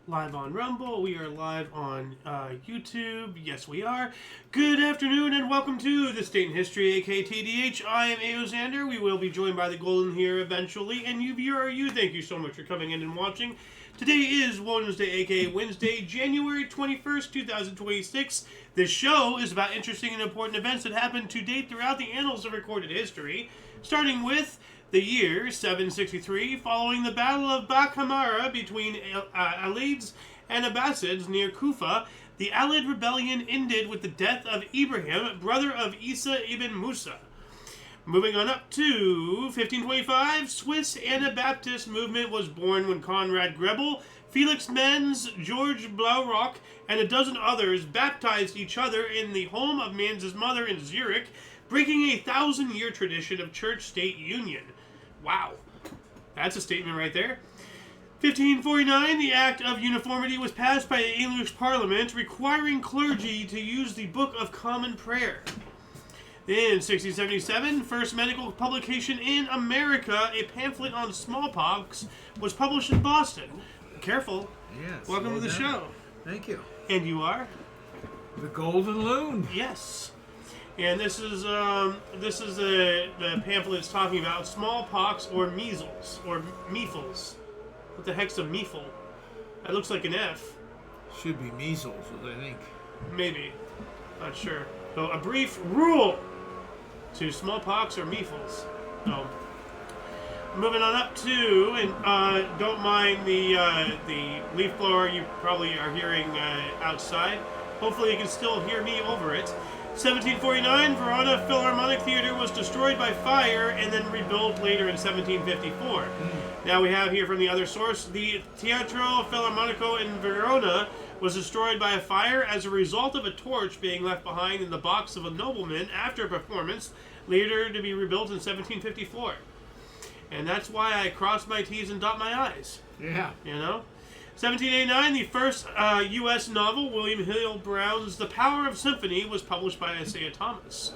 live on Rumble. We are live on YouTube. Yes, we are. Good afternoon and welcome to This Date in History, aka TDH. I am IOYO. We will be joined by the Golden here eventually. And you viewer, thank you so much for coming in and watching. Today is Wednesday, aka Wednesday, January 21st, 2026. This show is about interesting and important events that happened to date throughout the annals of recorded history, starting with the year 763, following the Battle of Bakhamara between Alids and Abbasids near Kufa. The Alid rebellion ended with the death of Ibrahim, brother of Isa ibn Musa. Moving on up to 1525, Swiss Anabaptist movement was born when Conrad Grebel, Felix Menz, George Blaurock, and a dozen others baptized each other in the home of Menz's mother in Zurich, breaking a 1,000-year tradition of church-state union. Wow. That's a statement right there. 1549, the Act of Uniformity was passed by the English Parliament, requiring clergy to use the Book of Common Prayer. In 1677, first medical publication in America, a pamphlet on smallpox, was published in Boston. Careful. Yes. Welcome to the show. Thank you. And you are? The Golden Loon. Yes. And this is the pamphlet it's talking about smallpox or measles or measles. What the heck's a measle? That looks like an F. Should be measles, I think. Maybe. Not sure. So a brief rule to smallpox or measles. So moving on up to, and don't mind the leaf blower you probably are hearing outside. Hopefully you can still hear me over it. 1749, Verona Philharmonic Theater was destroyed by fire and then rebuilt later in 1754. Now we have here from the other source, the Teatro Filarmonico in Verona was destroyed by a fire as a result of a torch being left behind in the box of a nobleman after a performance, later to be rebuilt in 1754. And that's why I cross my T's and dot my I's. Yeah. You know? 1789, the first U.S. novel, William Hill Brown's The Power of Symphony, was published by Isaiah Thomas.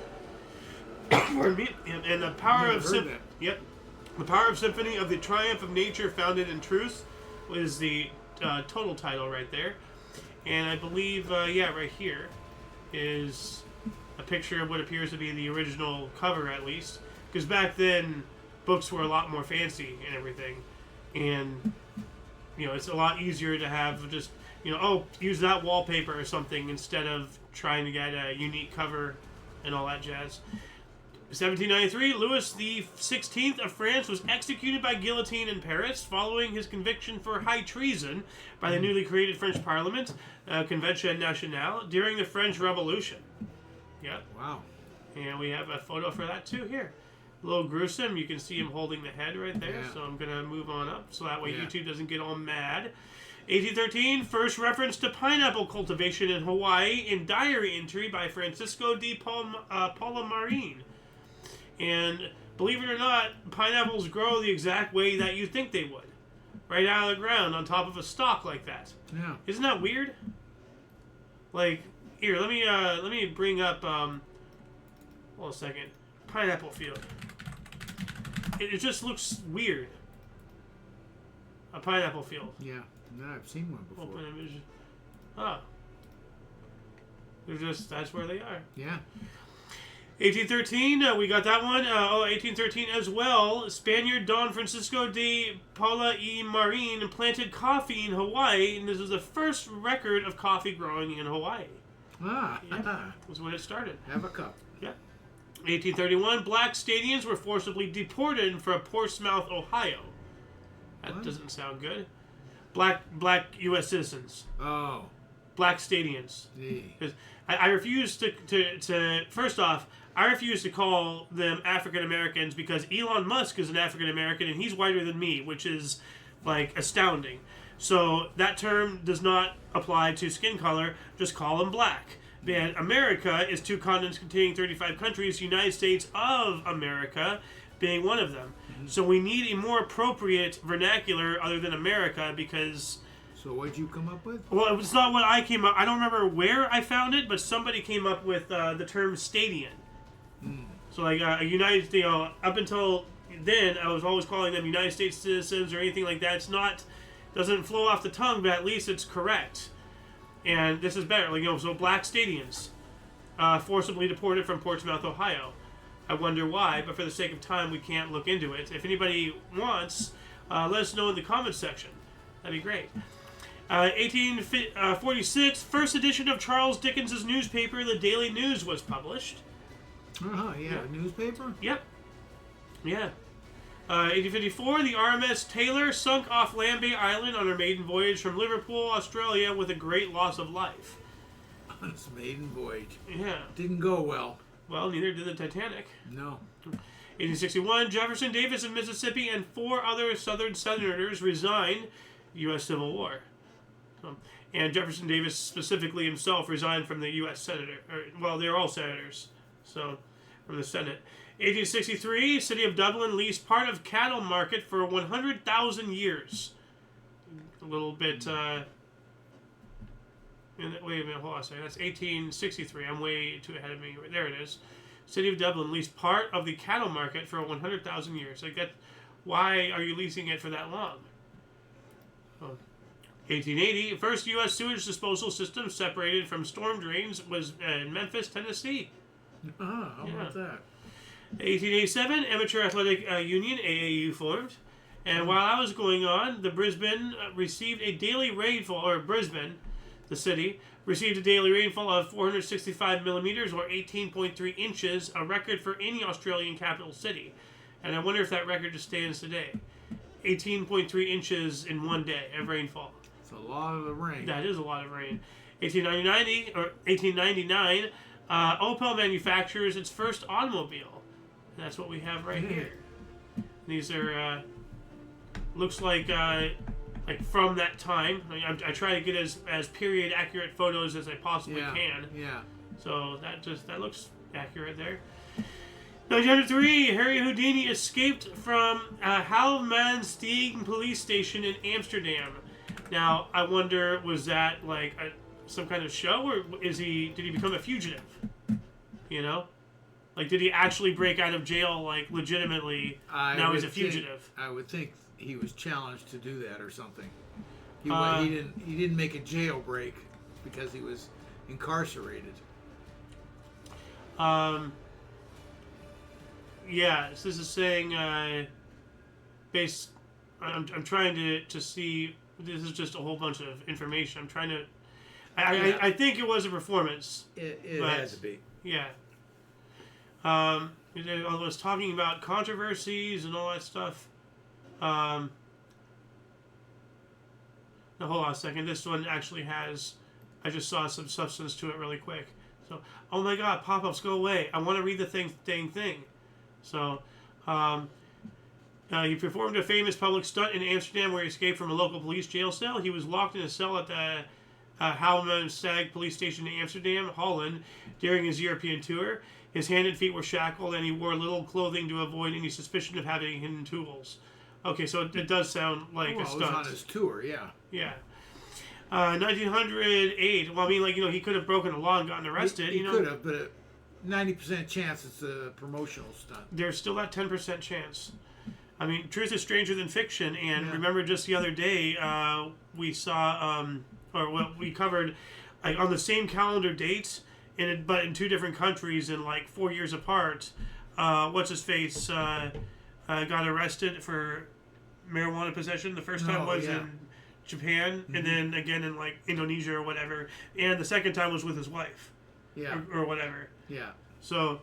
Pardon me. And the Power of Symphony. Yep. The Power of Symphony of the Triumph of Nature Founded in Truth was the total title right there. And I believe, right here is a picture of what appears to be the original cover, at least. Because back then, books were a lot more fancy and everything. And it's a lot easier to have just, use that wallpaper or something instead of trying to get a unique cover and all that jazz. 1793, Louis XVI of France was executed by guillotine in Paris following his conviction for high treason by the newly created French Parliament, Convention Nationale, during the French Revolution. Yep. Wow. And we have a photo for that too here. A little gruesome. You can see him holding the head right there. Yeah. So I'm going to move on up so that way YouTube doesn't get all mad. 1813, first reference to pineapple cultivation in Hawaii in diary entry by Francisco de Palamarin. And believe it or not, pineapples grow the exact way that you think they would. Right out of the ground on top of a stalk like that. Yeah. Isn't that weird? Like, here, let me bring up, hold a second. Pineapple field. It just looks weird. A pineapple field. Yeah, no, I've seen one before. Open image. Oh. That's where they are. Yeah. 1813, we got that one. 1813 as well. Spaniard Don Francisco de Paula y Marin planted coffee in Hawaii, and this is the first record of coffee growing in Hawaii. Ah. Yeah, was when it started. Have a cup. Yeah. 1831, black Stadians were forcibly deported from Portsmouth, Ohio. That doesn't sound good. Black U.S. citizens. Oh. Black Stadians. Because I refuse to first off, I refuse to call them African Americans because Elon Musk is an African American and he's whiter than me, which is like astounding. So that term does not apply to skin color. Just call them black. And America is 2 continents containing 35 countries, United States of America being one of them. Mm-hmm. So we need a more appropriate vernacular other than America because... So what'd you come up with? Well, it's not what I came up... I don't remember where I found it, but somebody came up with the term Stadian. Mm. So like a United... up until then, I was always calling them United States citizens or anything like that. It's not Doesn't flow off the tongue, but at least it's correct. And this is better. Like, so black stadiums forcibly deported from Portsmouth, Ohio. I wonder why, but for the sake of time, we can't look into it. If anybody wants, let us know in the comments section. That'd be great. 1846, first edition of Charles Dickens' newspaper, The Daily News, was published. Yeah. Newspaper? Yep. Yeah. 1854, the RMS Taylor sunk off Lambay Island on her maiden voyage from Liverpool, Australia, with a great loss of life. On its maiden voyage. Yeah. Didn't go well. Well, neither did the Titanic. No. 1861, Jefferson Davis of Mississippi and 4 other Southern senators resigned U.S. Civil War. And Jefferson Davis specifically himself resigned from the U.S. Senator. Well, they're all senators, so from the Senate. 1863, City of Dublin leased part of cattle market for 100,000 years. A little bit. Wait a minute, hold on a second. That's 1863. I'm way too ahead of me. There it is. City of Dublin leased part of the cattle market for 100,000 years. Like that, why are you leasing it for that long? 1880, first U.S. sewage disposal system separated from storm drains was in Memphis, Tennessee. How about that? 1887, Amateur Athletic Union, AAU, formed. And while that was going on, the Brisbane received a daily rainfall, or Brisbane, the city, received a daily rainfall of 465 millimeters, or 18.3 inches, a record for any Australian capital city. And I wonder if that record just stands today. 18.3 inches in one day of rainfall. It's a lot of the rain. That is a lot of rain. 1899, Opel manufactures its first automobile. And that's what we have right here. These are, looks like from that time. I try to get as period accurate photos as I possibly can. Yeah. So that looks accurate there. 1903, Harry Houdini escaped from Halmansteeg police station in Amsterdam. Now, I wonder, was that like some kind of show, or did he become a fugitive? You know? Like, did he actually break out of jail, like, legitimately? Now he's a fugitive. I would think he was challenged to do that or something. He didn't make a jailbreak because he was incarcerated. Yeah, so this is saying, I'm trying to see. This is just a whole bunch of information. I'm trying to. I think it was a performance. It has to be. Yeah. I was talking about controversies and all that stuff. Now hold on a second. This one actually has. I just saw some substance to it really quick. So, oh my God, pop-ups, go away. I want to read the thing. So, he performed a famous public stunt in Amsterdam where he escaped from a local police jail cell. He was locked in a cell at the Halmansteeg police station in Amsterdam, Holland, during his European tour. His hand and feet were shackled, and he wore little clothing to avoid any suspicion of having hidden tools. Okay, so it does sound like a stunt. It was on his tour, yeah. Yeah. 1908. Well, I mean, he could have broken the law and gotten arrested. He could have, but 90% chance it's a promotional stunt. There's still that 10% chance. I mean, truth is stranger than fiction. And remember, just the other day, we saw, we covered, like, on the same calendar dates, but in 2 different countries and like 4 years apart. What's his face got arrested for marijuana possession. The first time was in Japan, and then again in like Indonesia or whatever, and the second time was with his wife, or whatever. Yeah. So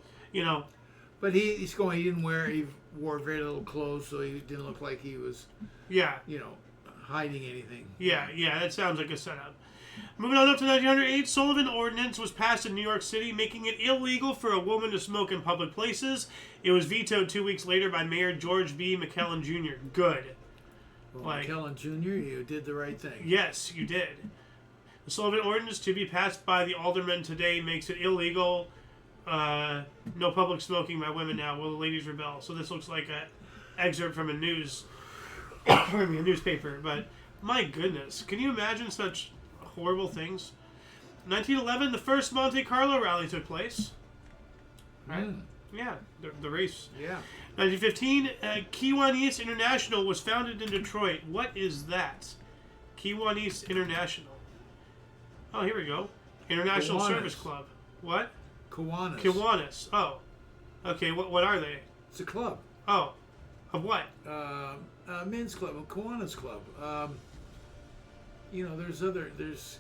but he wore very little clothes, so he didn't look like he was hiding anything. Yeah, that sounds like a setup. Moving on up to 1908, Sullivan Ordinance was passed in New York City, making it illegal for a woman to smoke in public places. It was vetoed 2 weeks later by Mayor George B. McClellan Jr. Good. Well, McClellan Jr., you did the right thing. Yes, you did. The Sullivan Ordinance, to be passed by the aldermen today, makes it illegal. No public smoking by women now. Will the ladies rebel? So this looks like an excerpt from a newspaper. But my goodness, can you imagine such horrible things? 1911, the first Monte Carlo rally took place. Right? Yeah, the race. Yeah. 1915, Kiwanis International was founded in Detroit. What is that? Kiwanis International. Oh, here we go. International Kiwanis. Service Club. What? Kiwanis. Kiwanis. Oh. Okay, what are they? It's a club. Oh. Of what? Men's club, a Kiwanis club. There's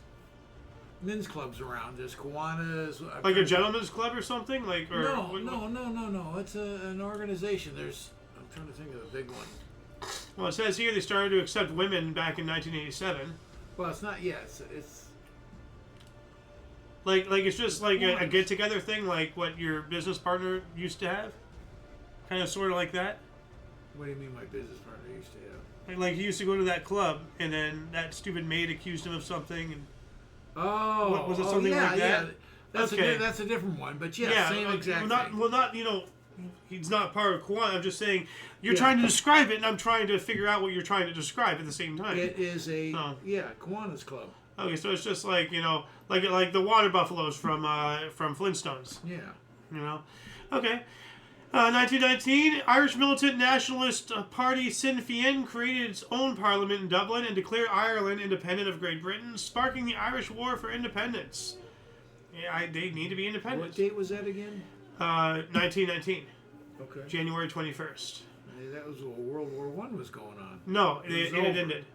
men's clubs around. There's Kiwanis. Like a gentleman's club or something? No. It's an organization. I'm trying to think of a big one. Well, it says here they started to accept women back in 1987. Well, it's not yet. It's like it's just like a get-together thing, like what your business partner used to have? Kind of sort of like that? What do you mean my business partner used to have? Like he used to go to that club, and then that stupid maid accused him of something. And was it something like that? Yeah. That's a different one, but same exact thing. Not he's not part of Kiwanis. I'm just saying you're trying to describe it, and I'm trying to figure out what you're trying to describe at the same time. It is Kiwanis club. Okay, so it's just like like the water buffaloes from Flintstones. Yeah. Okay. 1919, Irish militant nationalist party Sinn Féin created its own parliament in Dublin and declared Ireland independent of Great Britain, sparking the Irish War for Independence. Yeah, they need to be independent. What date was that again? 1919. Okay. January 21st. That was when World War I was going on. No, it ended.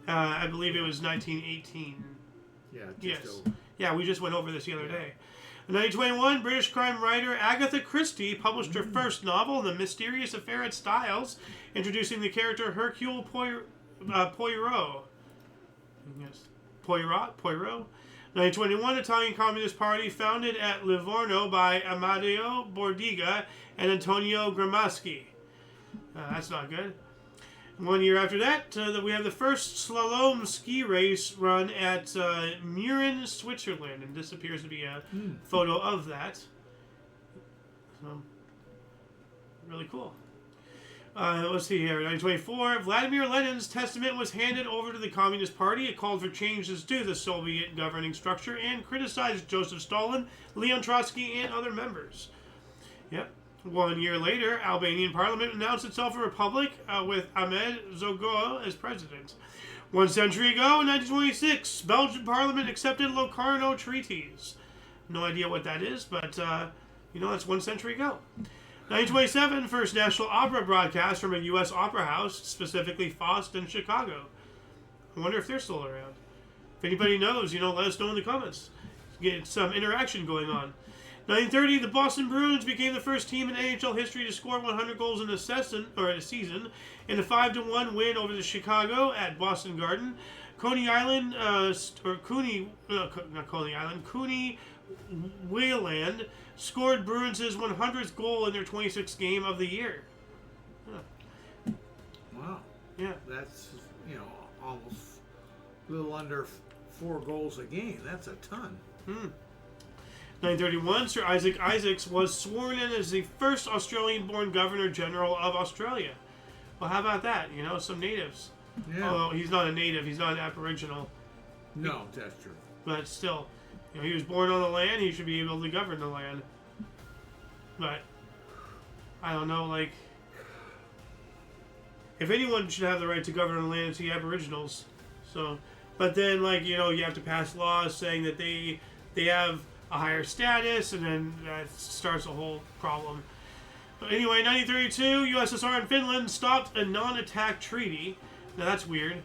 I believe it was 1918. Yeah, yes. over. Yeah, we just went over this the other day. In 1921, British crime writer Agatha Christie published her first novel, The Mysterious Affair at Styles, introducing the character Hercule Poirot. Yes. Poirot? 1921, Italian Communist Party founded at Livorno by Amadeo Bordiga and Antonio Gramsci. That's not good. 1 year after that, we have the first slalom ski race run at Mürren, Switzerland, and this appears to be a photo of that. So, really cool. Let's see here. 1924, Vladimir Lenin's testament was handed over to the Communist Party. It called for changes to the Soviet governing structure and criticized Joseph Stalin, Leon Trotsky, and other members. Yep. 1 year later, Albanian parliament announced itself a republic with Ahmed Zogo as president. 1 century ago, in 1926, Belgian parliament accepted Locarno treaties. No idea what that is, but that's 1 century ago. 1927, first national opera broadcast from a U.S. opera house, specifically Faust in Chicago. I wonder if they're still around. If anybody knows, let us know in the comments. Get some interaction going on. 1930, the Boston Bruins became the first team in NHL history to score 100 goals in a season in a 5-1 win over the Chicago at Boston Garden. Coney Wayland scored Bruins' 100th goal in their 26th game of the year. Huh. Wow. Yeah. That's, almost a little under 4 goals a game. That's a ton. 1931, Sir Isaac Isaacs was sworn in as the first Australian-born Governor-General of Australia. Well, how about that? Some natives. Yeah. Although he's not a native, he's not an Aboriginal. No, that's true. But still, he was born on the land, he should be able to govern the land. But, I don't know, if anyone should have the right to govern the land, it's the Aboriginals. So, but then, you have to pass laws saying that they have a higher status, and then that starts a whole problem. But anyway, 1932, USSR and Finland stopped a non-attack treaty. Now that's weird.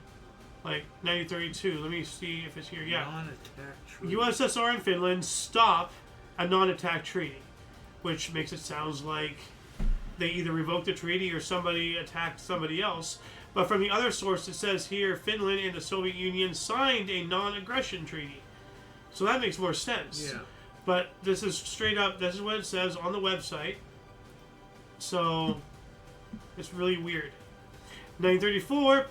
1932. Let me see if it's here. Yeah. Non-attack treaty. USSR and Finland stop a non-attack treaty, which makes it sound like they either revoked the treaty or somebody attacked somebody else. But from the other source, it says here Finland and the Soviet Union signed a non-aggression treaty. So that makes more sense. Yeah. But this is straight up, this is what it says on the website. So, it's really weird. 1934,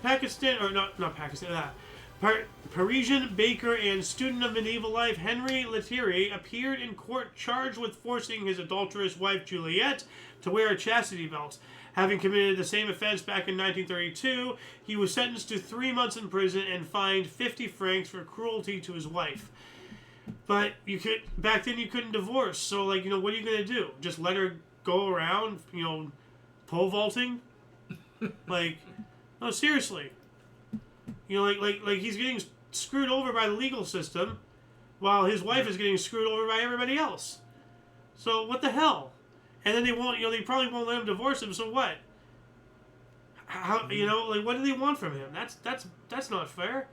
Parisian baker and student of medieval life Henri Lethierry appeared in court charged with forcing his adulterous wife Juliette to wear a chastity belt. Having committed the same offense back in 1932, he was sentenced to 3 months in prison and fined 50 francs for cruelty to his wife. But back then you couldn't divorce, so what are you gonna do? Just let her go around, pole vaulting? No, seriously. You know, like he's getting screwed over by the legal system, while his wife is getting screwed over by everybody else. So what the hell? And then they won't. You know, they probably won't let him divorce him. So what? How, you know, like, what do they want from him? That's not fair.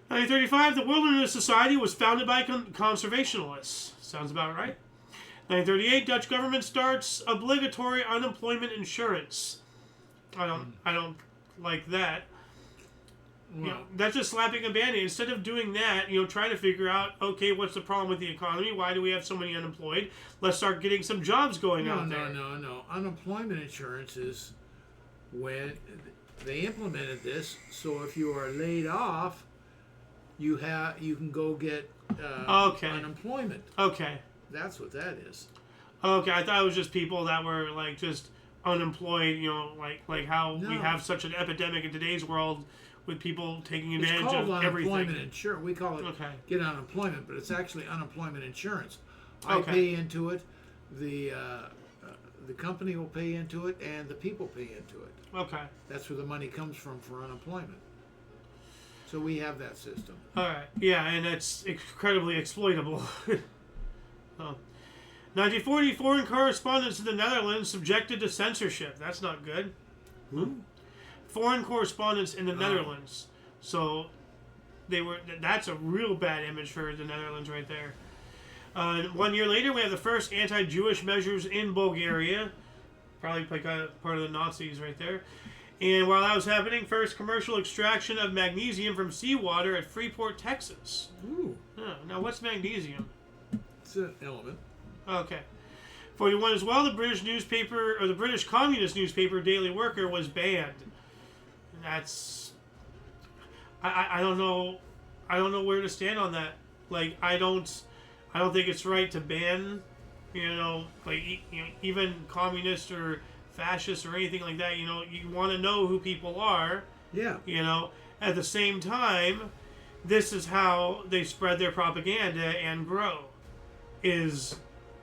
1935, the Wilderness Society was founded by conservationists. Sounds about right. 1938, Dutch government starts obligatory unemployment insurance. I don't like that. Well, You know, that's just slapping a band-aid. Instead of doing that, you know, trying to figure out, okay, what's the problem with the economy? Why do we have so many unemployed? Let's start getting some jobs going out there. No. Unemployment insurance is when they implemented this. So if you are laid off, you can go get unemployment. Okay. That's what that is. Okay, I thought it was just people that were like just unemployed. You know, like how we have such an epidemic in today's world with people taking advantage it's called of everything. Unemployment insurance. We call it get unemployment, but it's actually unemployment insurance. I pay into it. The company will pay into it, and the people pay into it. Okay. That's where the money comes from for unemployment. So we have that system. All right. Yeah, and it's incredibly exploitable. 1940, foreign correspondents in the Netherlands subjected to censorship. That's not good. Who? Foreign correspondents in the Netherlands. So that's a real bad image for the Netherlands right there. 1 year later, we have the first anti-Jewish measures in Bulgaria. Probably like a part of the Nazis right there. And while that was happening, first commercial extraction of magnesium from seawater at Freeport, Texas. Ooh. Now, what's magnesium? It's an element. Okay. 41 as well, the British newspaper, or the British Communist newspaper Daily Worker was banned. That's... I don't know. I don't know where to stand on that. Like, I don't think it's right to ban, you know, like, you know, even communist or fascist or anything like that. You know, you want to know who people are. Yeah. You know, at the same time, this is how they spread their propaganda and grow, is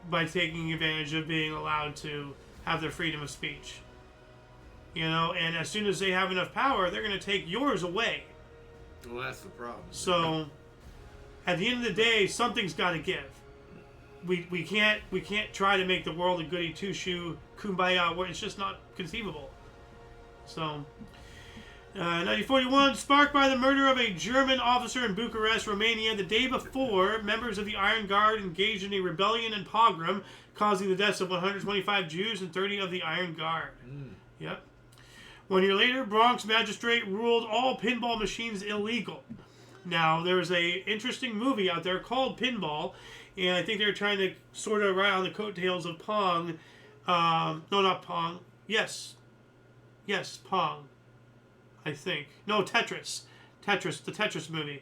by taking advantage of being allowed to have their freedom of speech. You know, and as soon as they have enough power, they're going to take yours away. Well, that's the problem. So, at the end of the day, something's got to give. We can't try to make the world a goody two-shoe kumbaya where it's just not conceivable. So, 1941, sparked by the murder of a German officer in Bucharest, Romania, the day before, members of the Iron Guard engaged in a rebellion and pogrom, causing the deaths of 125 Jews and 30 of the Iron Guard. Yep. 1 year later, Bronx magistrate ruled all pinball machines illegal. Now, there's a interesting movie out there called Pinball, and I think they're trying to sort of ride on the coattails of Pong. No, not Pong. Yes, Pong. I think. No, Tetris. The Tetris movie.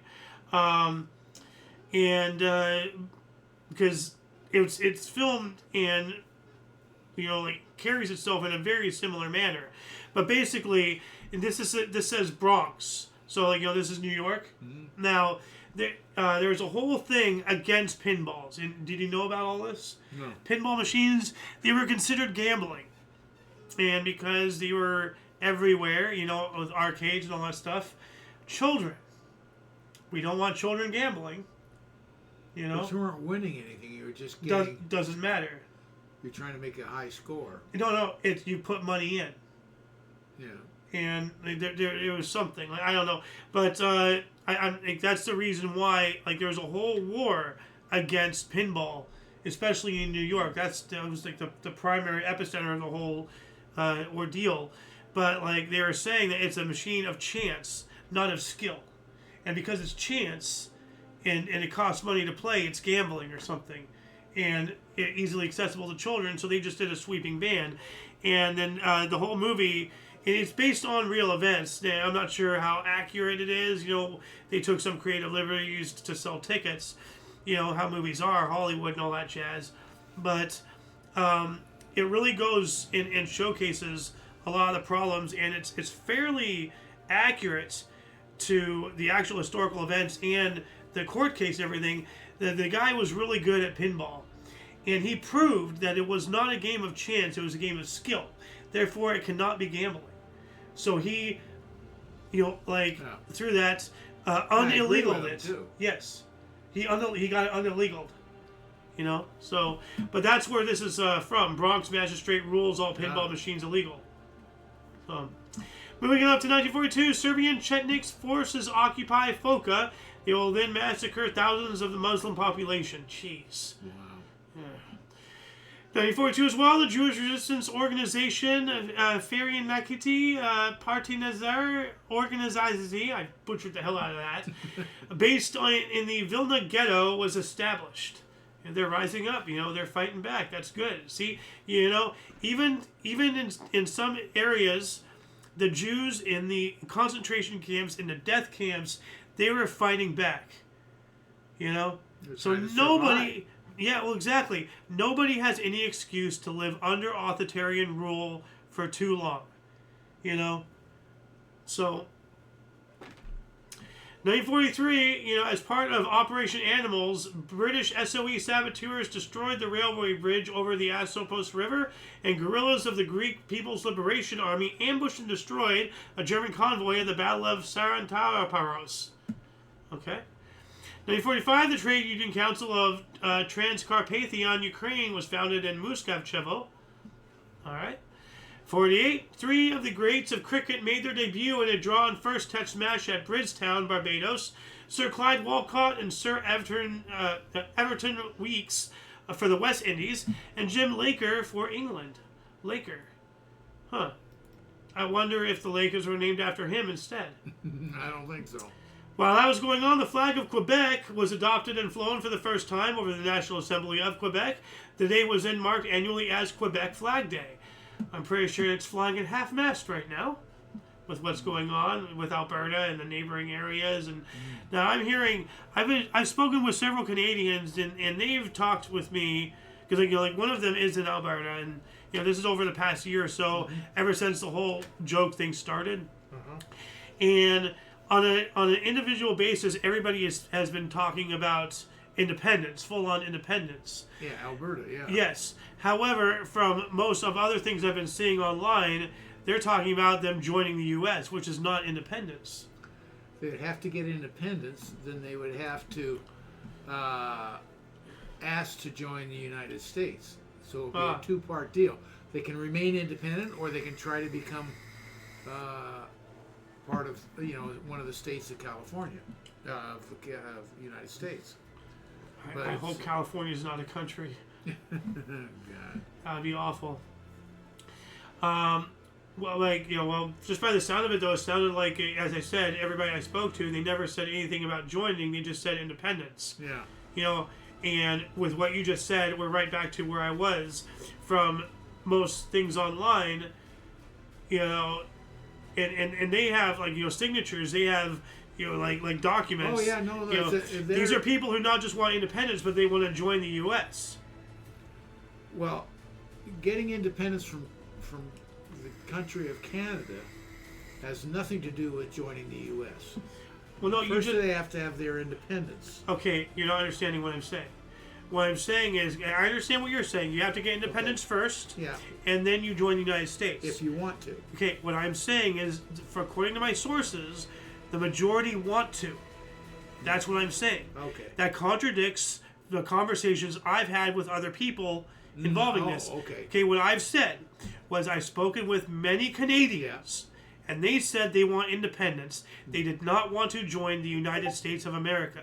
Because it's filmed and, you know, like, carries itself in a very similar manner. But basically, this says Bronx. So, like, you know, this is New York. Mm-hmm. Now, there's a whole thing against pinballs. And did you know about all this? No. Pinball machines, they were considered gambling. And because they were everywhere, you know, with arcades and all that stuff, children. We don't want children gambling. You know? But you weren't winning anything. You were just getting... Doesn't matter. You're trying to make a high score. No. You put money in. Yeah. And there was something, like, I don't know, but I think that's the reason why, like, there was a whole war against pinball, especially in New York. That was like the primary epicenter of the whole ordeal. But, like, they were saying that it's a machine of chance, not of skill, and because it's chance and it costs money to play, it's gambling or something, and easily accessible to children. So they just did a sweeping ban, and then the whole movie. It's based on real events. Now, I'm not sure how accurate it is. You know, they took some creative liberties to sell tickets. You know, how movies are, Hollywood and all that jazz. But it really goes and showcases a lot of the problems, and it's fairly accurate to the actual historical events and the court case and everything. The guy was really good at pinball. And he proved that it was not a game of chance, it was a game of skill. Therefore, it cannot be gambling. So he through that, unillegaled it. Too. Yes, he got it unillegaled. So, but that's where this is from. Bronx magistrate rules all pinball machines illegal. So, moving up to 1942, Serbian Chetniks forces occupy Foka. They will then massacre thousands of the Muslim population. Jeez. Wow. Yeah. 1942 as well, the Jewish resistance organization, Ferian Makiti, Partinazar Organizazi, I butchered the hell out of that, based in the Vilna ghetto, was established. And they're rising up, they're fighting back. That's good. See, even in some areas, the Jews in the concentration camps, in the death camps, they were fighting back. So nobody... Yeah, well, exactly. Nobody has any excuse to live under authoritarian rule for too long. So, 1943, as part of Operation Annals, British SOE saboteurs destroyed the railway bridge over the Asopos River, and guerrillas of the Greek People's Liberation Army ambushed and destroyed a German convoy at the Battle of Sarantaparos. Okay. 1945, the Trade Union Council of Transcarpathian Ukraine was founded in Muskavchevo. All right. 48, three of the greats of cricket made their debut in a drawn first test match at Bridgetown, Barbados. Sir Clyde Walcott and Sir Everton Weekes for the West Indies, and Jim Laker for England. Laker. Huh. I wonder if the Lakers were named after him instead. I don't think so. While that was going on, the flag of Quebec was adopted and flown for the first time over the National Assembly of Quebec. The day was then marked annually as Quebec Flag Day. I'm pretty sure it's flying at half-mast right now with what's going on with Alberta and the neighboring areas. And now I'm hearing, I've spoken with several Canadians, and they've talked with me, because one of them is in Alberta, and this is over the past year or so, ever since the whole joke thing started. And on an individual basis, everybody has been talking about independence, full-on independence. Yeah, Alberta, yeah. Yes. However, from most of other things I've been seeing online, they're talking about them joining the U.S., which is not independence. They would have to get independence, then they would have to ask to join the United States. So it would be a two-part deal. They can remain independent, or they can try to become part of one of the states of California, of the United States. I hope California is not a country. God, that would be awful. Just by the sound of it, though, it sounded like, as I said, everybody I spoke to, they never said anything about joining. They just said independence. Yeah. And with what you just said, we're right back to where I was from most things online. And they have signatures. They have like documents. Oh yeah, no. These are people who not just want independence, but they want to join the U.S. Well, getting independence from the country of Canada has nothing to do with joining the U.S. Well, no, first they have to have their independence. Okay, you're not understanding what I'm saying. What I'm saying is, I understand what you're saying. You have to get independence first, and then you join the United States. If you want to. Okay, what I'm saying is, according to my sources, the majority want to. That's what I'm saying. Okay. That contradicts the conversations I've had with other people involving this. Okay. Okay, what I've said was I've spoken with many Canadians, and they said they want independence. They did not want to join the United States of America.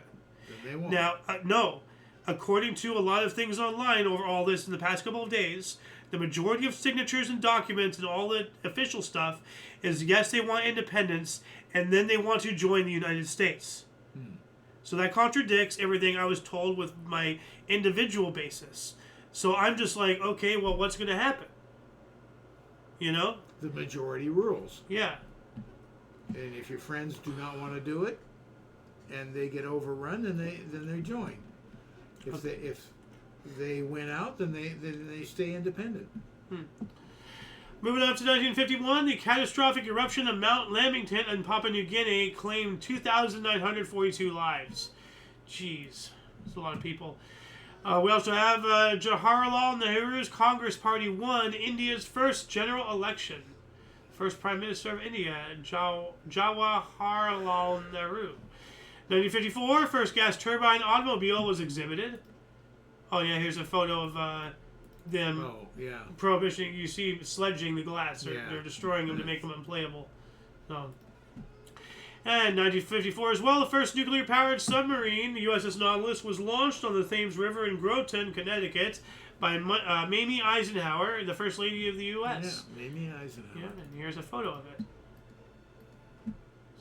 Then they won't. Now, no. According to a lot of things online over all this in the past couple of days, the majority of signatures and documents and all the official stuff is yes, they want independence, and then they want to join the United States. So that contradicts everything I was told with my individual basis. So I'm just like, okay, well, what's going to happen? The majority rules. Yeah. And if your friends do not want to do it, and they get overrun, then they join. If they win out, then they stay independent. Moving up to 1951, the catastrophic eruption of Mount Lamington in Papua New Guinea claimed 2,942 lives. Jeez, that's a lot of people. We also have Jawaharlal Nehru's Congress Party won India's first general election. first Prime Minister of India, Jawaharlal Nehru. 1954, first gas turbine automobile was exhibited. Oh yeah, here's a photo of them. Oh yeah. Prohibition. You see sledging the glass. They're destroying them to make them unplayable. So. And 1954 as well, the first nuclear-powered submarine, the USS Nautilus, was launched on the Thames River in Groton, Connecticut, by Mamie Eisenhower, the First Lady of the U.S. Yeah, Mamie Eisenhower. Yeah, and here's a photo of it.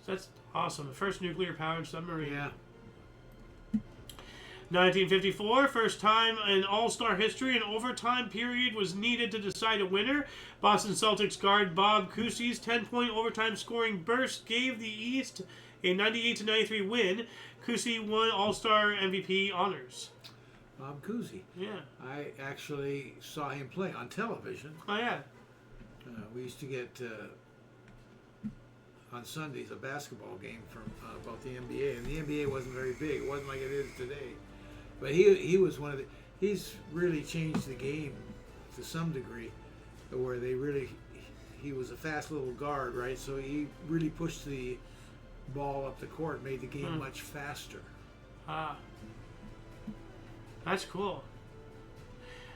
So that's awesome. The first nuclear-powered submarine. Yeah. 1954, first time in All-Star history, an overtime period was needed to decide a winner. Boston Celtics guard Bob Cousy's 10-point overtime scoring burst gave the East a 98-93 win. Cousy won All-Star MVP honors. Bob Cousy. Yeah. I actually saw him play on television. Oh, yeah. We used to get, on Sundays, a basketball game from about the NBA. And the NBA wasn't very big. It wasn't like it is today. But he was one of the... He's really changed the game to some degree, where they really... He was a fast little guard, right? So he really pushed the ball up the court, made the game much faster. Ah. That's cool.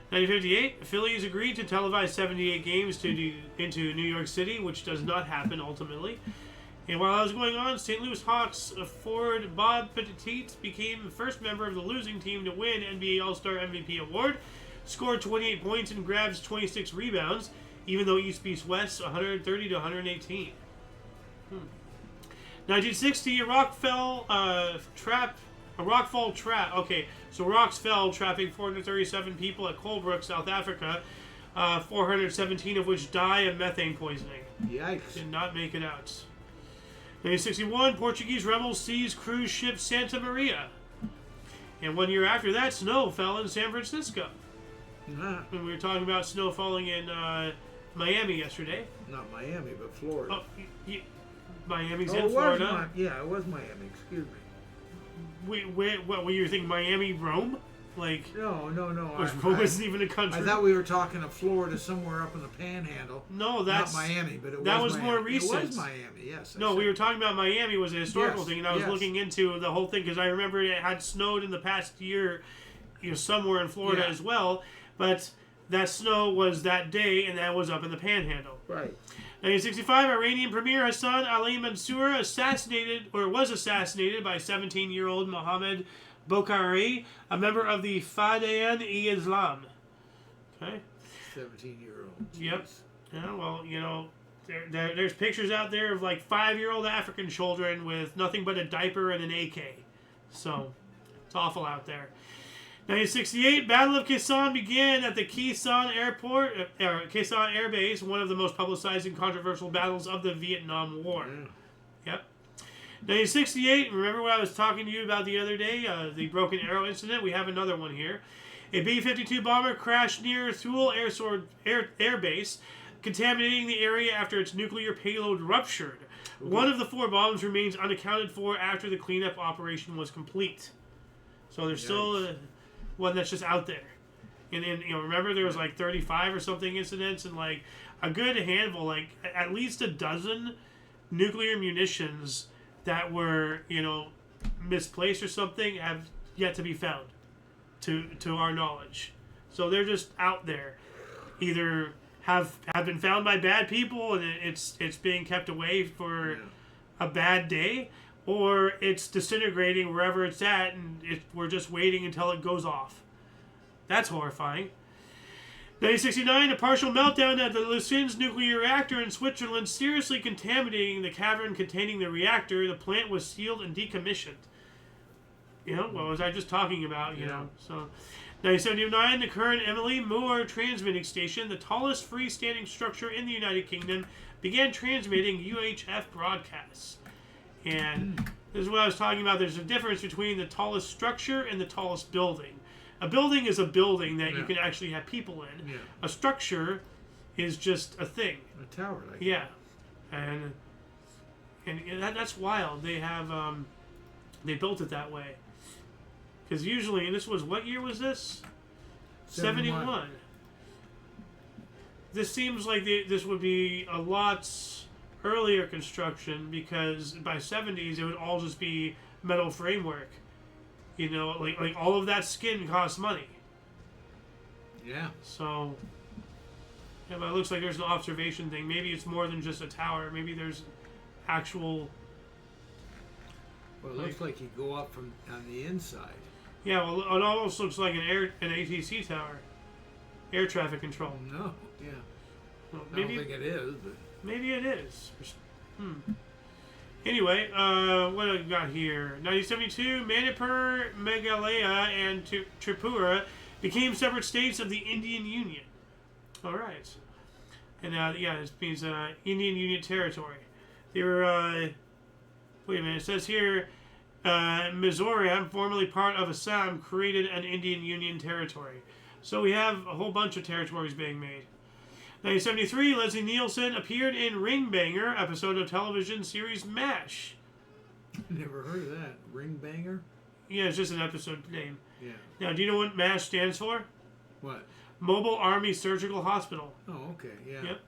1958, Phillies agreed to televise 78 games into New York City, which does not happen ultimately. And while that was going on, St. Louis Hawks forward Bob Pettit became the first member of the losing team to win NBA All-Star MVP award, scored 28 points and grabs 26 rebounds, even though East beats West 130 to 118. 1960, a rock fall trap. Okay, so rocks fell, trapping 437 people at Colebrook, South Africa, 417 of which died of methane poisoning. Yikes. Did not make it out. 1961, Portuguese rebels seized cruise ship Santa Maria. And 1 year after that, snow fell in San Francisco. Nah. And we were talking about snow falling in Miami yesterday. Not Miami, but Florida. Oh, Miami's in Florida. Yeah, it was Miami. Excuse me. What were you thinking? Miami, Rome? Like no. Rome isn't even a country. I thought we were talking of Florida, somewhere up in the Panhandle. No, that's not Miami, but that was Miami. more recent. It was Miami, yes. No, we were talking about Miami was a historical thing, and I was yes. looking into the whole thing because I remember it had snowed in the past year, somewhere in Florida as well. But that snow was that day, and that was up in the Panhandle. Right. 1965, Iranian Premier Hassan Ali Mansour was assassinated by 17-year-old Mohammed Bokhari, a member of the Fadayan-e-Islam. Okay. 17-year-old. Yep. Yeah, well, there's pictures out there of like 5-year-old African children with nothing but a diaper and an AK. So, it's awful out there. 1968, Battle of Khe Sanh began at the Khe Sanh Airport, Khe Sanh Air Base, one of the most publicized and controversial battles of the Vietnam War. Yep. 1968, remember what I was talking to you about the other day, the Broken Arrow incident? We have another one here. A B-52 bomber crashed near Thule Air Base, contaminating the area after its nuclear payload ruptured. Ooh. One of the 4 bombs remains unaccounted for after the cleanup operation was complete. So there's still one that's just out there. And remember there was like 35 or something incidents, and like a good handful, like at least a dozen nuclear munitions that were, misplaced or something have yet to be found, to our knowledge. So they're just out there, either have been found by bad people and it's being kept away for a bad day, or it's disintegrating wherever it's at and we're just waiting until it goes off. That's horrifying. 1969, a partial meltdown at the Lucens nuclear reactor in Switzerland, seriously contaminating the cavern containing the reactor. The plant was sealed and decommissioned. What was I just talking about? So, 1979, the current Emily Moore transmitting station, the tallest freestanding structure in the United Kingdom, began transmitting UHF broadcasts. And this is what I was talking about. There's a difference between the tallest structure and the tallest building. A building is a building that you can actually have people in. Yeah. A structure is just a thing. A tower, like that. And that's wild. They have they built it that way. Because usually, and this was, what year was this? 71. this seems like this would be a lot earlier construction, because by 70s it would all just be metal framework. You know, like all of that skin costs money. Yeah. So, yeah, but it looks like there's an observation thing. Maybe it's more than just a tower. Maybe there's actual. Well, it looks like you go up from on the inside. Yeah, well, it almost looks like an ATC tower, air traffic control. No, yeah. Well, I don't think it is, but maybe it is. Anyway, what do we got here? 1972, Manipur, Meghalaya, and Tripura became separate states of the Indian Union. All right. And yeah, this means Indian Union territory. They were, wait a minute, it says here, Mizoram, formerly part of Assam, created an Indian Union territory. So we have a whole bunch of territories being made. 1973, Leslie Nielsen appeared in Ring Banger, episode of television series MASH. Never heard of that. Ring Banger? Yeah, it's just an episode name. Yeah. Now, do you know what MASH stands for? What? Mobile Army Surgical Hospital. Oh, okay, yeah. Yep.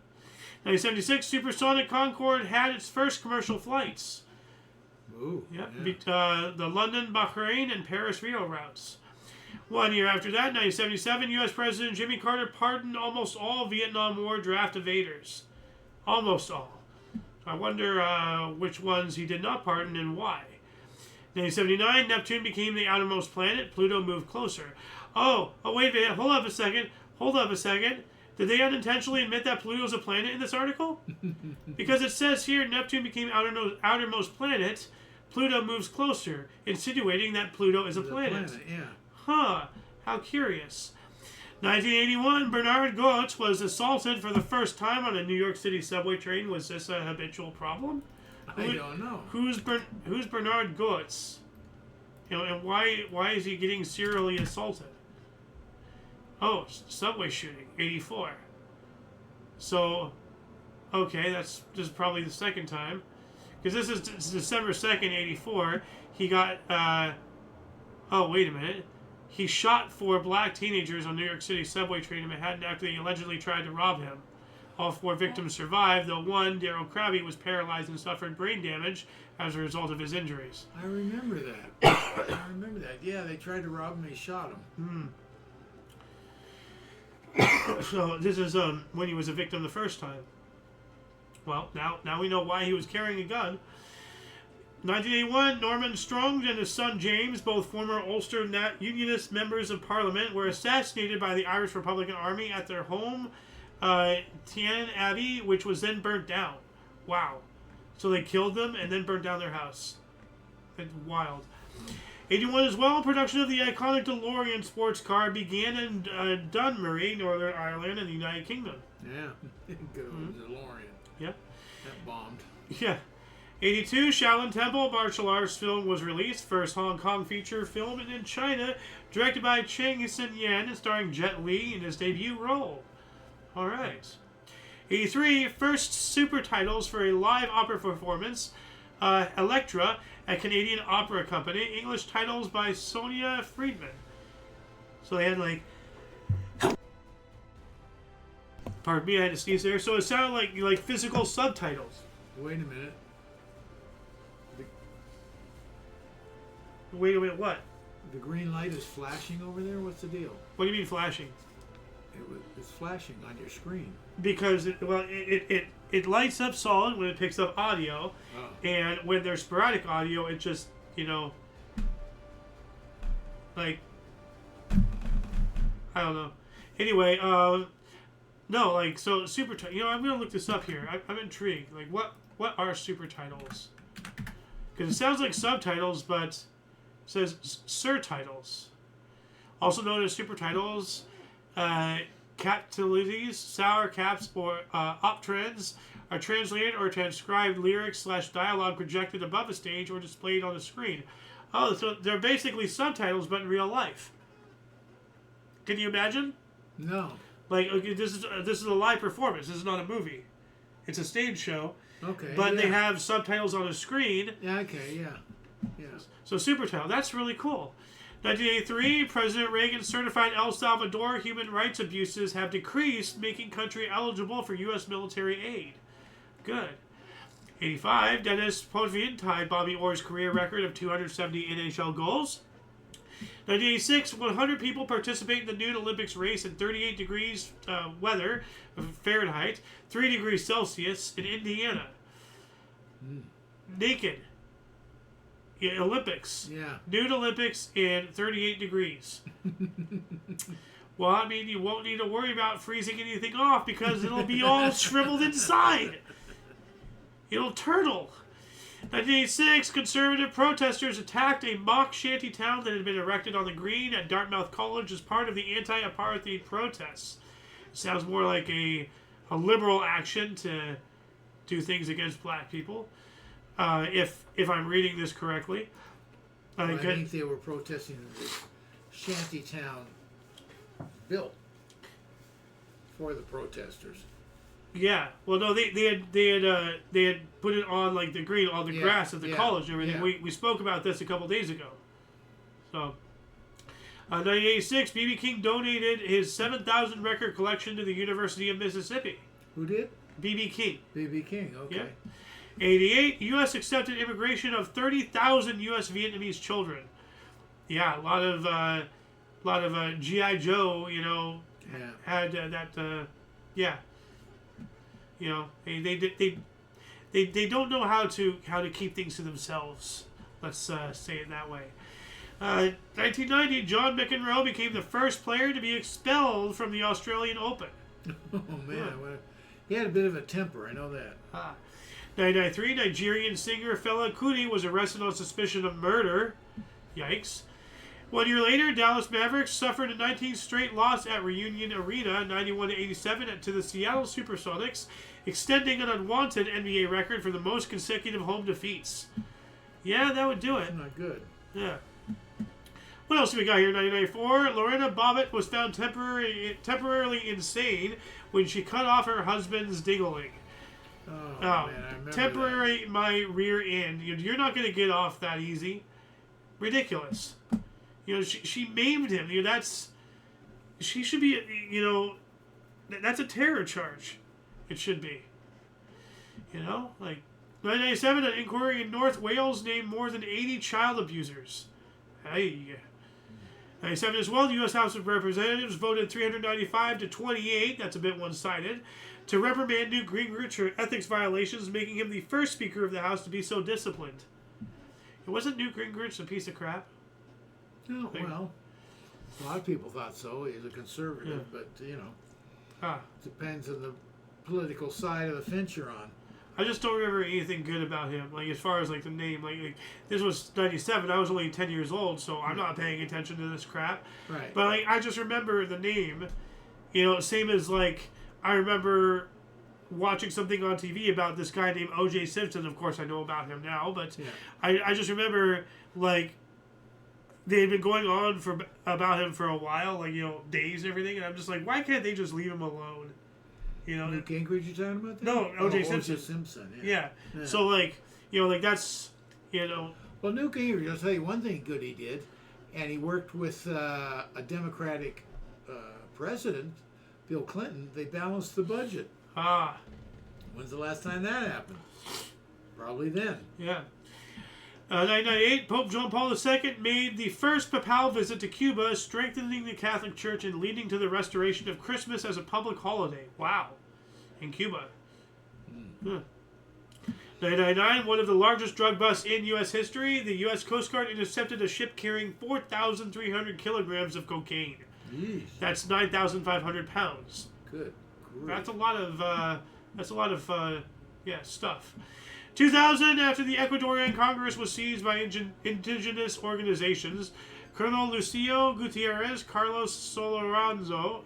1976, Supersonic Concorde had its first commercial flights. Ooh. Yep. Yeah. The London, Bahrain, and Paris, Rio routes. 1 year after that, 1977, U.S. President Jimmy Carter pardoned almost all Vietnam War draft evaders. Almost all. I wonder which ones he did not pardon and why. 1979, Neptune became the outermost planet. Pluto moved closer. Oh, wait a minute. Hold up a second. Did they unintentionally admit that Pluto's a planet in this article? Because it says here Neptune became outermost planet. Pluto moves closer, insinuating that Pluto is a planet. Yeah. Huh, how curious. 1981, Bernard Goetz was assaulted for the first time on a New York City subway train. Was this a habitual problem? I don't know. Who's Bernard Goetz? You know, and why is he getting serially assaulted? Oh, subway shooting, 84. So, okay, that's just probably the second time. Because this is December 2nd, 84. He got, oh, wait a minute. He shot 4 black teenagers on New York City subway train in Manhattan after they allegedly tried to rob him. All 4 victims survived, though one, Daryl Krabby, was paralyzed and suffered brain damage as a result of his injuries. I remember that. Yeah, they tried to rob him, they shot him. So this is when he was a victim the first time. Well, now we know why he was carrying a gun. 1981, Norman Strong and his son James, both former Ulster Unionist members of Parliament, were assassinated by the Irish Republican Army at their home, Tien Abbey, which was then burnt down. Wow. So they killed them and then burnt down their house. That's wild. 81 as well, production of the iconic DeLorean sports car began in Dunmurry, Northern Ireland, in the United Kingdom. Yeah, good old DeLorean. Yeah. That bombed. Yeah. 82, Shaolin Temple martial arts film was released. First Hong Kong feature film in China, directed by Cheng Sin-yen and starring Jet Li in his debut role. All right. 83, first super titles for a live opera performance. Electra, a Canadian opera company. English titles by Sonia Friedman. So they had like... Pardon me, I had to sneeze there. So it sounded like physical subtitles. Wait a minute. Wait a minute, what? The green light is flashing over there? What's the deal? What do you mean flashing? It's flashing on your screen. Because it lights up solid when it picks up audio, and when there's sporadic audio, it just, like, I don't know. Anyway, no, like, so super, I'm gonna look this up here. I'm intrigued. Like, what are super titles? Because it sounds like subtitles, but it says surtitles, also known as super titles. Capitalities, sour caps, or uptrends are translated or transcribed lyrics / dialogue projected above a stage or displayed on a screen. Oh, so they're basically subtitles, but in real life. Can you imagine? No. Like, okay, this is a live performance. This is not a movie. It's a stage show. Okay. But they have subtitles on a screen. Yeah. Okay. Yeah. Yeah. So super title. That's really cool. 1983, President Reagan certified El Salvador human rights abuses have decreased, making country eligible for U.S. military aid. Good. 85, Dennis Potvin tied Bobby Orr's career record of 270 NHL goals. 1986, 100 people participate in the nude Olympics race in 38 degrees weather, Fahrenheit, 3 degrees Celsius in Indiana. Naked. Olympics. Yeah. Nude Olympics in 38 degrees. Well, I mean, you won't need to worry about freezing anything off because it'll be all shriveled inside. It'll turtle. 1986, conservative protesters attacked a mock shanty town that had been erected on the green at Dartmouth College as part of the anti-apartheid protests. Sounds more like a liberal action to do things against black people. If I'm reading this correctly. I think they were protesting the shanty town built for the protesters. Yeah, well, no, they had put it on like the green, on the grass at the college and everything. We spoke about this a couple days ago. So, 1986, B.B. King donated his 7,000 record collection to the University of Mississippi. Who did? B.B. King. B.B. King, okay. Yeah. 88, U.S. accepted immigration of 30,000 U.S. Vietnamese children. Yeah, a lot of G.I. Joe, had that. Yeah. They don't know how to keep things to themselves. Let's say it that way. 1990, John McEnroe became the first player to be expelled from the Australian Open. Oh man, he had a bit of a temper. I know that. 1993, Nigerian singer Fela Kuti was arrested on suspicion of murder. Yikes. 1 year later, Dallas Mavericks suffered a 19th straight loss at Reunion Arena, 91-87, to the Seattle Supersonics, extending an unwanted NBA record for the most consecutive home defeats. Yeah, that would do it. That's not good. Yeah. What else do we got here? 1994, Lorena Bobbitt was found temporarily insane when she cut off her husband's dingling. Oh, man, I remember temporary that. my rear end. You're not going to get off that easy. Ridiculous. She maimed him. She should be, that's a terror charge. It should be. 1997, an inquiry in North Wales named more than 80 child abusers. Hey. 1997 as well, the U.S. House of Representatives voted 395 to 28, that's a bit one-sided, to reprimand Newt Gingrich for ethics violations, making him the first Speaker of the House to be so disciplined. Wasn't Newt Gingrich a piece of crap? No, well, a lot of people thought so. He's a conservative, but, depends on the political side of the fence you're on. I just don't remember anything good about him. As far as, the name. This was 97. I was only 10 years old, so I'm not paying attention to this crap. Right. But, I just remember the name. Same as, I remember watching something on TV about this guy named O.J. Simpson. Of course, I know about him now, but I just remember, they had been going on about him for a while, days and everything, and I'm just like, why can't they just leave him alone? Newt Gingrich, you talking about that? No, O.J. Simpson. O.J. Simpson, yeah. So, that's, Well, Newt Gingrich, I'll tell you one thing good he did, and he worked with a Democratic president, Bill Clinton. They balanced the budget. When's the last time that happened? Probably then. Yeah. 1998, Pope John Paul II made the first papal visit to Cuba, strengthening the Catholic Church and leading to the restoration of Christmas as a public holiday. Wow. In Cuba. 1999, one of the largest drug busts in U.S. history, the U.S. Coast Guard intercepted a ship carrying 4,300 kilograms of cocaine. Jeez. That's 9,500 pounds. Good. Great. That's a lot of stuff. 2000, after the Ecuadorian Congress was seized by indigenous organizations, Colonel Lucio Gutierrez, Carlos Solorzano,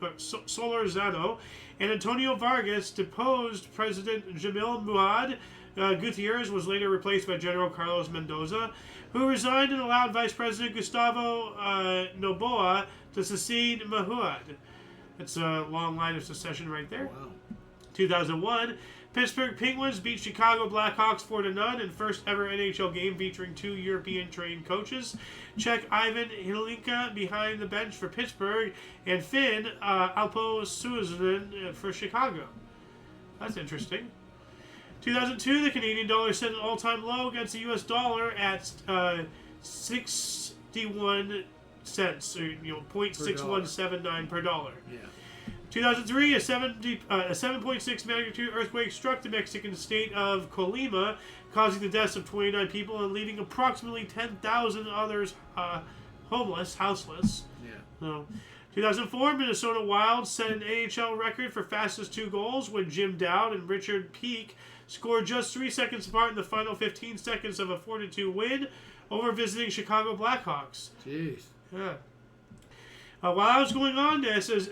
and Antonio Vargas deposed President Jamil Muad. Gutierrez was later replaced by General Carlos Mendoza, who resigned and allowed Vice President Gustavo Noboa to succeed Muad. It's a long line of succession right there. Wow. 2001, Pittsburgh Penguins beat Chicago Blackhawks 4-0 in first ever NHL game featuring 2 European trained coaches. Czech Ivan Hilinka behind the bench for Pittsburgh and Finn Alpo Suonen for Chicago. That's interesting. 2002, the Canadian dollar set an all-time low against the U.S. dollar at 61 cents, or 0.6179 per dollar. Yeah. 2003, a 7.6 magnitude earthquake struck the Mexican state of Colima, causing the deaths of 29 people and leaving approximately 10,000 others homeless, houseless. Yeah. So, 2004, Minnesota Wild set an AHL record for fastest 2 goals when Jim Dowd and Richard Peake scored just 3 seconds apart in the final 15 seconds of a 4-2 win over visiting Chicago Blackhawks. Jeez. Yeah. While I was going on this, as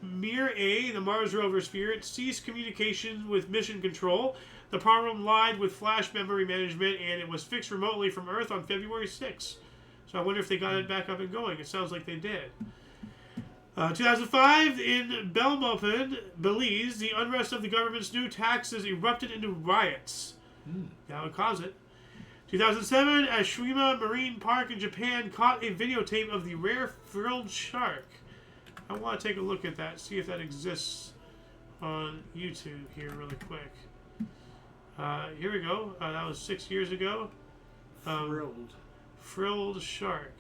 Mir A, the Mars rover Spirit, ceased communication with Mission Control. The problem lied with flash memory management, and it was fixed remotely from Earth on February 6th. So I wonder if they got it back up and going. It sounds like they did. 2005, in Belmopan, Belize, the unrest of the government's new taxes erupted into riots. That would cause it. 2007, Ashima Marine Park in Japan caught a videotape of the rare frilled shark. I want to take a look at that, see if that exists on YouTube here really quick. Here we go. That was 6 years ago. Frilled shark.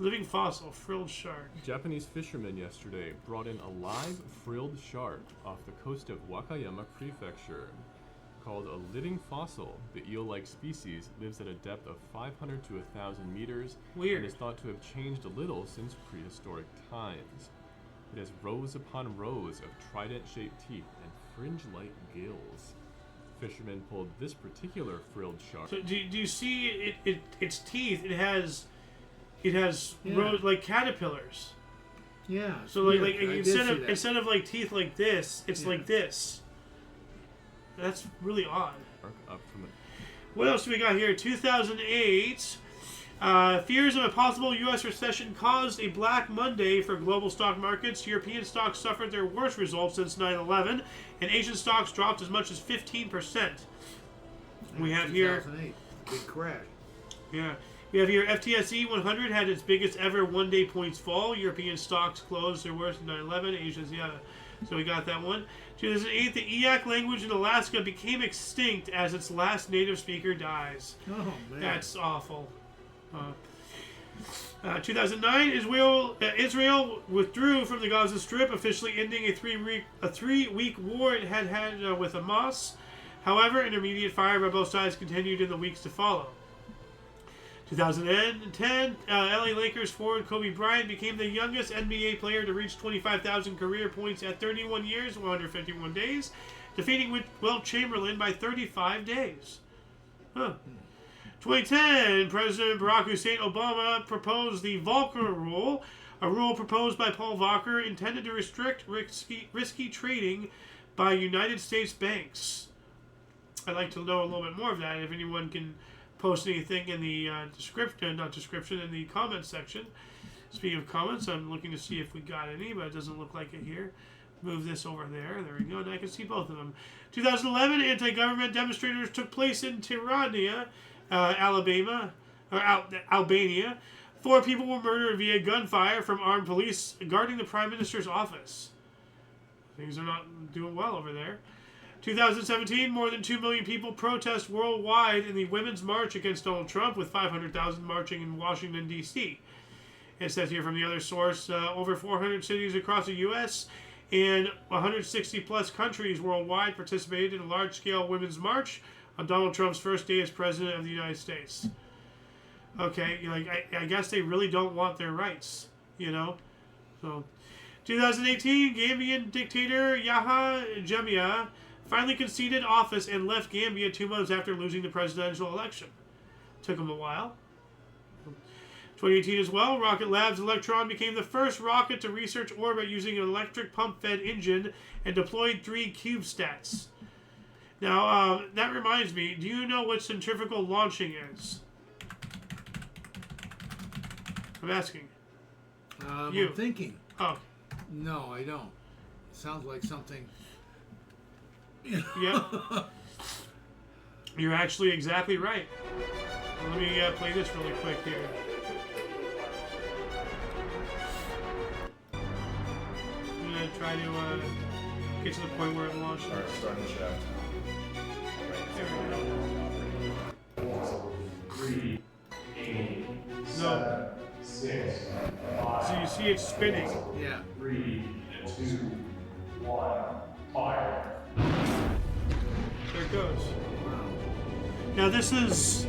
Living fossil, frilled shark. Japanese fishermen yesterday brought in a live frilled shark off the coast of Wakayama Prefecture. Called a living fossil, the eel-like species lives at a depth of 500 to 1,000 meters. Weird. And is thought to have changed a little since prehistoric times. It has rows upon rows of trident-shaped teeth and fringe-like gills. Fishermen pulled this particular frilled shark. So do you see its teeth? It has Yeah. rows like caterpillars. Yeah. So like instead of like teeth like this, it's like this. That's really odd. Up from it. What else do we got here? 2008. Fears of a possible U.S. recession caused a Black Monday for global stock markets. European stocks suffered their worst results since 9/11, and Asian stocks dropped as much as 15%. We have here 2008, big crash. Yeah. We have here FTSE 100 had its biggest ever one-day points fall. European stocks closed their worst in 9/11. Asia's, so we got that one. 2008, the Eyak language in Alaska became extinct as its last native speaker dies. Oh, man. That's awful. 2009, Israel withdrew from the Gaza Strip, officially ending a three-week war it had with Hamas. However, intermediate fire by both sides continued in the weeks to follow. 2010, LA Lakers forward Kobe Bryant became the youngest NBA player to reach 25,000 career points at 31 years, 151 days, defeating Wilt Chamberlain by 35 days. 2010, President Barack Hussein Obama proposed the Volcker Rule, a rule proposed by Paul Volcker intended to restrict risky trading by United States banks. I'd like to know a little bit more of that. If anyone can post anything in the in the comments section. Speaking of comments, I'm looking to see if we got any, but it doesn't look like it here. Move this over there. There we go. And I can see both of them. 2011, anti-government demonstrators took place in Tirana, Albania. 4 people were murdered via gunfire from armed police guarding the Prime Minister's office. Things are not doing well over there. 2017, more than 2 million people protest worldwide in the Women's March against Donald Trump, with 500,000 marching in Washington, D.C. It says here from the other source, over 400 cities across the U.S. and 160-plus countries worldwide participated in a large-scale Women's March on Donald Trump's first day as President of the United States. Okay, I guess they really don't want their rights, So, 2018, Gambian dictator Yahya Jammeh finally conceded office and left Gambia 2 months after losing the presidential election. Took him a while. 2018 as well, Rocket Lab's Electron became the first rocket to research orbit using an electric pump-fed engine and deployed 3 CubeSats. Now, that reminds me, do you know what centrifugal launching is? I'm asking. I'm thinking. Oh. No, I don't. Sounds like something Yep. You're actually exactly right. Let me play this really quick here. I'm going to try to get to the point where it launched. Alright, starting the shaft. There we go. 3, 8, No. 6, So you see it spinning. Yeah. 3, 2, 1, fire. There it goes. Now this is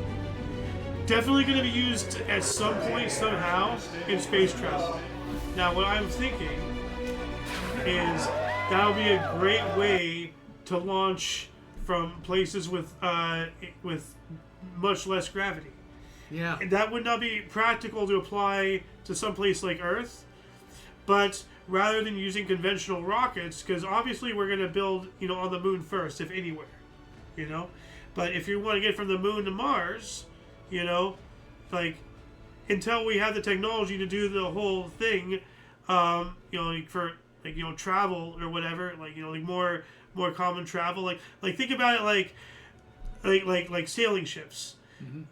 definitely going to be used at some point, somehow, in space travel. Now what I'm thinking is that would be a great way to launch from places with much less gravity. Yeah. And that would not be practical to apply to some place like Earth, but rather than using conventional rockets, because obviously we're going to build, on the moon first, if anywhere, But if you want to get from the moon to Mars, until we have the technology to do the whole thing, for travel or whatever, more common travel, like think about it like sailing ships. Mm-hmm.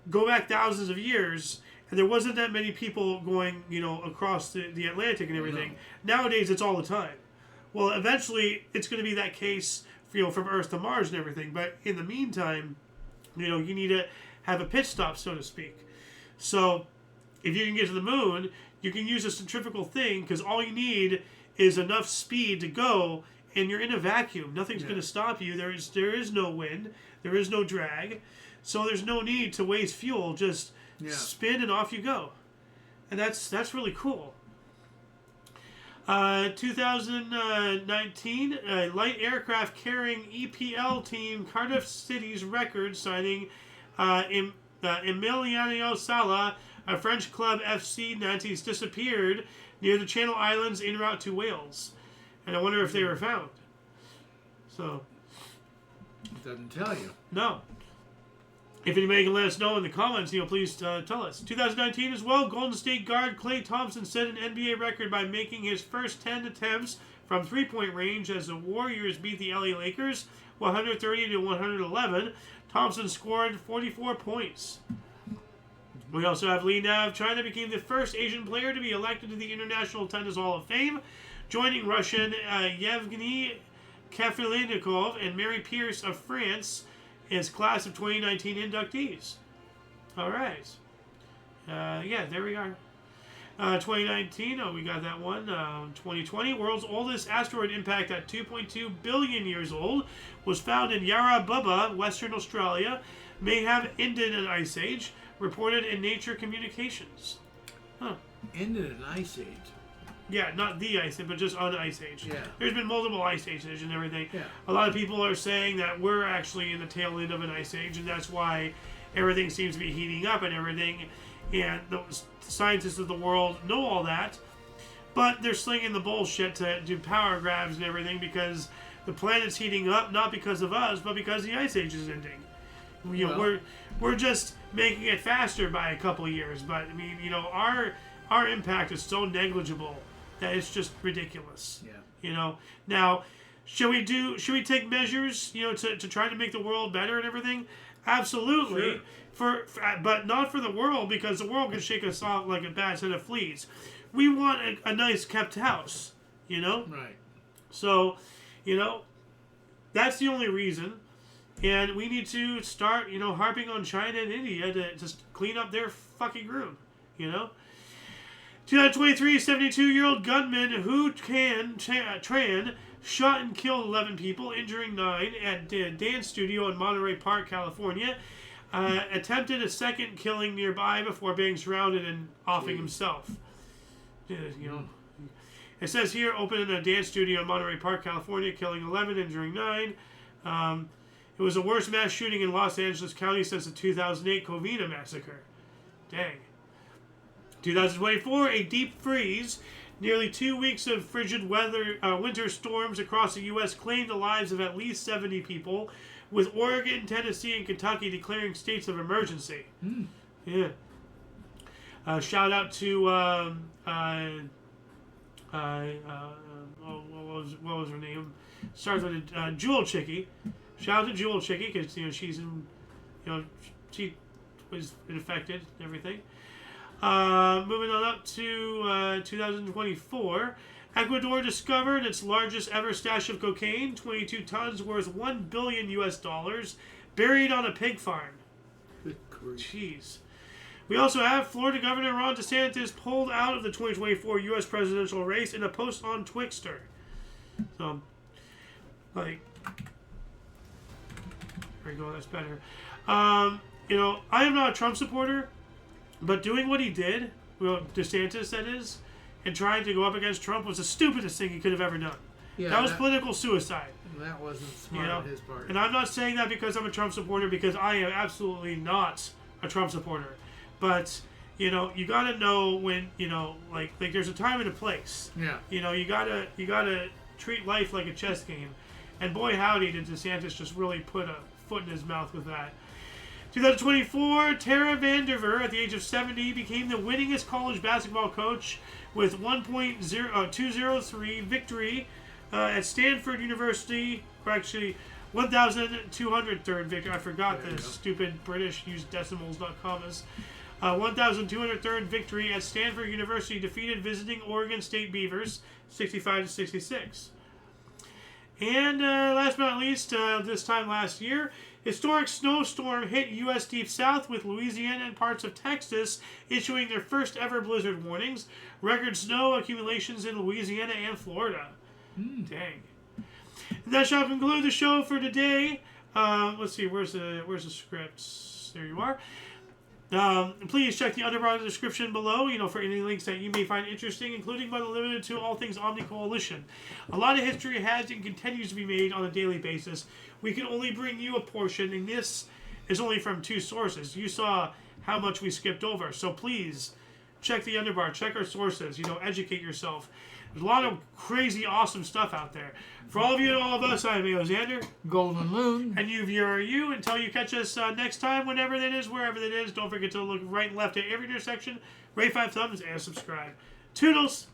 Go back thousands of years, and there wasn't that many people going, across the Atlantic and everything. No. Nowadays, it's all the time. Well, eventually, it's going to be that case, from Earth to Mars and everything. But in the meantime, you need to have a pit stop, so to speak. So, if you can get to the moon, you can use a centrifugal thing, because all you need is enough speed to go, and you're in a vacuum. Nothing's going to stop you. There is no wind. There is no drag. So there's no need to waste fuel. Just spin and off you go. And that's really cool. 2019, a light aircraft carrying EPL team Cardiff City's record signing Emiliano Sala, a French club FC Nantes, disappeared near the Channel Islands en route to Wales. And I wonder if they were found. So. It doesn't tell you. No. If anybody can let us know in the comments, please tell us. 2019 as well, Golden State guard Klay Thompson set an NBA record by making his first 10 attempts from three-point range as the Warriors beat the LA Lakers 130-111. Thompson scored 44 points. We also have Li Na of China became the first Asian player to be elected to the International Tennis Hall of Fame, joining Russian Yevgeny Kafelnikov and Mary Pierce of France as class of 2019 inductees. All right. There we are. 2019, we got that one. 2020, world's oldest asteroid impact at 2.2 billion years old was found in Yarra Bubba, Western Australia. May have ended an ice age, reported in Nature Communications. Huh. Ended an ice age? Yeah, not the ice age, but just an ice age. Yeah. There's been multiple ice ages and everything. Yeah. A lot of people are saying that we're actually in the tail end of an ice age, and that's why everything seems to be heating up and everything. And the scientists of the world know all that, but they're slinging the bullshit to do power grabs and everything because the planet's heating up, not because of us, but because the ice age is ending. We're just making it faster by a couple of years, but I mean, our impact is so negligible that it's just ridiculous. Yeah. Now, should we take measures, to try to make the world better and everything? Absolutely. Sure. But not for the world, because the world can shake us off like a bad set of fleas. We want a nice kept house, Right. So, that's the only reason. And we need to start, harping on China and India to just clean up their fucking room, 2023, 72-year-old gunman Hu Tran shot and killed 11 people, injuring 9 at a dance studio in Monterey Park, California. Attempted a second killing nearby before being surrounded and offing himself. It says here, opened in a dance studio in Monterey Park, California, killing 11, injuring 9. It was the worst mass shooting in Los Angeles County since the 2008 Covina massacre. Dang. 2024, a deep freeze. Nearly 2 weeks of frigid winter storms across the U.S. claimed the lives of at least 70 people, with Oregon, Tennessee, and Kentucky declaring states of emergency. Yeah. Shout out to what was her name? Starts with a Jewel Chickie. Shout out to Jewel Chickie because she's in, she was infected and everything. Moving on up to 2024. Ecuador discovered its largest ever stash of cocaine, 22 tons worth $1 billion US, buried on a pig farm. Jeez. We also have Florida Governor Ron DeSantis pulled out of the 2024 U.S. presidential race in a post on Twixter. So, there you go, that's better. I am not a Trump supporter, but doing what he did, DeSantis that is, and trying to go up against Trump was the stupidest thing he could have ever done. Yeah, that was political suicide. That wasn't smart on his part. And I'm not saying that because I'm a Trump supporter, because I am absolutely not a Trump supporter. But, you gotta know when, there's a time and a place. Yeah. You gotta treat life like a chess game. And boy howdy did DeSantis just really put a foot in his mouth with that. 2024, Tara Vanderveer, at the age of 70, became the winningest college basketball coach with 1.203 victory at Stanford University, or actually 1,203rd victory. I forgot the stupid British use decimals, not commas. 1,203rd victory at Stanford University, defeated visiting Oregon State Beavers 65-66. And last but not least, this time last year, historic snowstorm hit U.S. deep south, with Louisiana and parts of Texas issuing their first ever blizzard warnings. Record snow accumulations in Louisiana and Florida. Dang. And that shall conclude the show for today. Let's see, where's the scripts? There you are. Please check the underbar in the description below, for any links that you may find interesting, including but not limited to all things Omni Coalition. A lot of history has and continues to be made on a daily basis. We can only bring you a portion, and this is only from 2 sources. You saw how much we skipped over, so please check the underbar, check our sources, educate yourself. There's a lot of crazy, awesome stuff out there. For all of you and all of us, I'm Xander. Golden Loon. And you are you. Until you catch us next time, whenever that is, wherever that is, don't forget to look right and left at every intersection, rate 5 thumbs, and subscribe. Toodles!